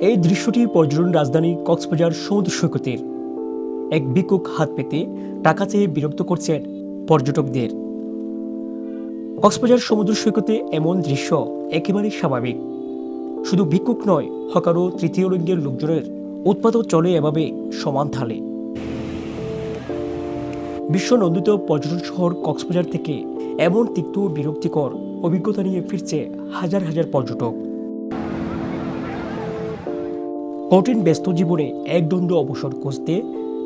এই দৃশ্যটি পর্যটন রাজধানী কক্সবাজার সমুদ্র সৈকতের। এক ভিক্ষুক হাত পেতে টাকা চেয়ে বিরক্ত করছেন পর্যটকদের। কক্সবাজার সমুদ্র সৈকতে এমন দৃশ্য একেবারেই স্বাভাবিক। শুধু ভিক্ষুক নয়, হকার ও তৃতীয় লিঙ্গের লোকজনের উৎপাতও চলে এভাবে সমান তালে। বিশ্বনন্দিত পর্যটন শহর কক্সবাজার থেকে এমন তিক্ত ও বিরক্তিকর অভিজ্ঞতা নিয়ে ফিরছে হাজার হাজার পর্যটক। কঠিন ব্যস্ত জীবনে একদণ্ড অবসর খুঁজতে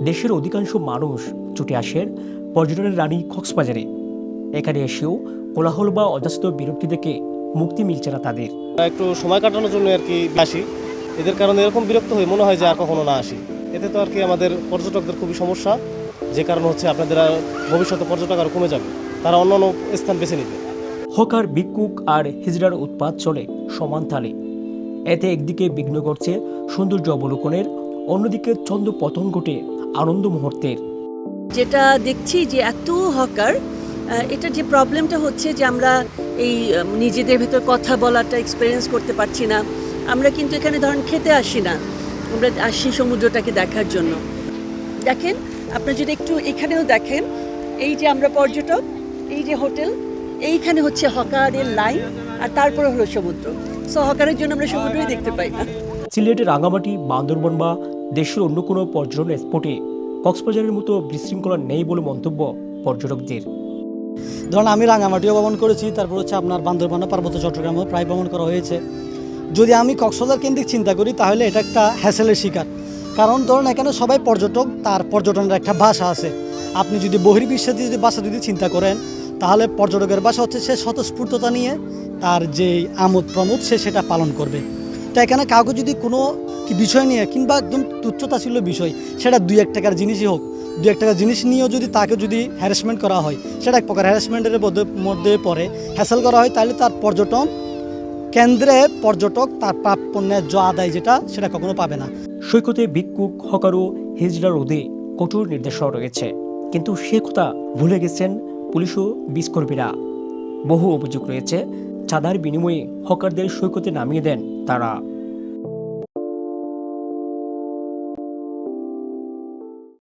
দেশের অধিকাংশ মানুষ ছুটে আসেন পর্যটনের রানী কক্সবাজারে। এখানে এসেও কোলাহল বা অযাচিত বিরক্তি থেকে মুক্তি মিলছে না তাদের। একটু সময় কাটানোর জন্য আর কি আসি, এদের কারণে এরকম বিরক্ত হয়ে মনে হয় যে আর কখনো না আসি। এতে তো আর কি আমাদের পর্যটকদের খুবই সমস্যা, যে কারণ হচ্ছে আপনাদের ভবিষ্যতে পর্যটক আরও কমে যাবে, তারা অন্যান্য স্থান বেছে নিবে। হকার, ভিক্ষুক আর হিজড়ার উৎপাত চলে সমান তালে। এতে একদিকে বিঘ্ন ঘটছে সৌন্দর্য অবলোকনের, অন্যদিকে ছন্দ পতন ঘটে আনন্দ মুহূর্তের। যেটা দেখছি যে এত হকার, এটা যে প্রবলেমটা হচ্ছে যে আমরা এই নিজেদের ভেতর কথা বলাটা এক্সপিরিয়েন্স করতে পারছি না। আমরা কিন্তু এখানে ধরেন খেতে আসি না, আমরা আসি সমুদ্রটাকে দেখার জন্য। দেখেন, আপনি যদি একটু এখানেও দেখেন, এই যে আমরা পর্যটক, এই যে হোটেল, এইখানে হচ্ছে হকারের লাইন, আর তারপরে হলো সমুদ্র। সো হকারের জন্য আমরা সমুদ্রই দেখতে পাই না। সিলেটের রাঙামাটি, বান্দরবন বা দেশের অন্য কোনো পর্যটন স্পটে কক্সবাজারের মতো বিশৃঙ্খলা নেই বলে মন্তব্য পর্যটকদের। ধরুন আমি রাঙামাটিও ভ্রমণ করেছি, তারপর হচ্ছে আপনার বান্দরবান, পার্বত্য চট্টগ্রামেও প্রায় ভ্রমণ করা হয়েছে। যদি আমি কক্সবাজার কেন্দ্রিক চিন্তা করি তাহলে এটা একটা হ্যাসেলের শিকার। কারণ ধরুন এখানে সবাই পর্যটক, তার পর্যটনের একটা ভাষা আছে। আপনি যদি বহির্বিশ্বের যদি ভাষা যদি চিন্তা করেন, তাহলে পর্যটকের ভাষা হচ্ছে সে স্বতঃস্ফূর্ততা নিয়ে তার যে আমোদ প্রমোদ সে সেটা পালন করবে। তো এখানে কাউকে যদি কোনো বিষয় নিয়ে কিংবা একদম তুচ্ছতাচ্ছিল্য বিষয়, সেটা 2-1 টাকার জিনিসই হোক, 2-1 টাকার জিনিস নিয়েও যদি তাকে যদি হ্যারাসমেন্ট করা হয়, সেটা এক প্রকার হ্যারাসমেন্টের মধ্যে পড়ে, হ্যাসেল করা হয়, তাহলে তার পর্যটন কেন্দ্রে পর্যটক তার প্রাপ্য ন্যায্য আদায় যেটা সেটা কখনো পাবে না। সৈকতে ভিক্ষুক, হকার ও হিজড়া রোধে কঠোর নির্দেশনা রয়েছে, কিন্তু সে কথা ভুলে গেছেন পুলিশ ও বিজকর্মীরা। বহু অভিযোগ রয়েছে, চাঁদার বিনিময়ে হকারদের সৈকতে নামিয়ে দেন তারা।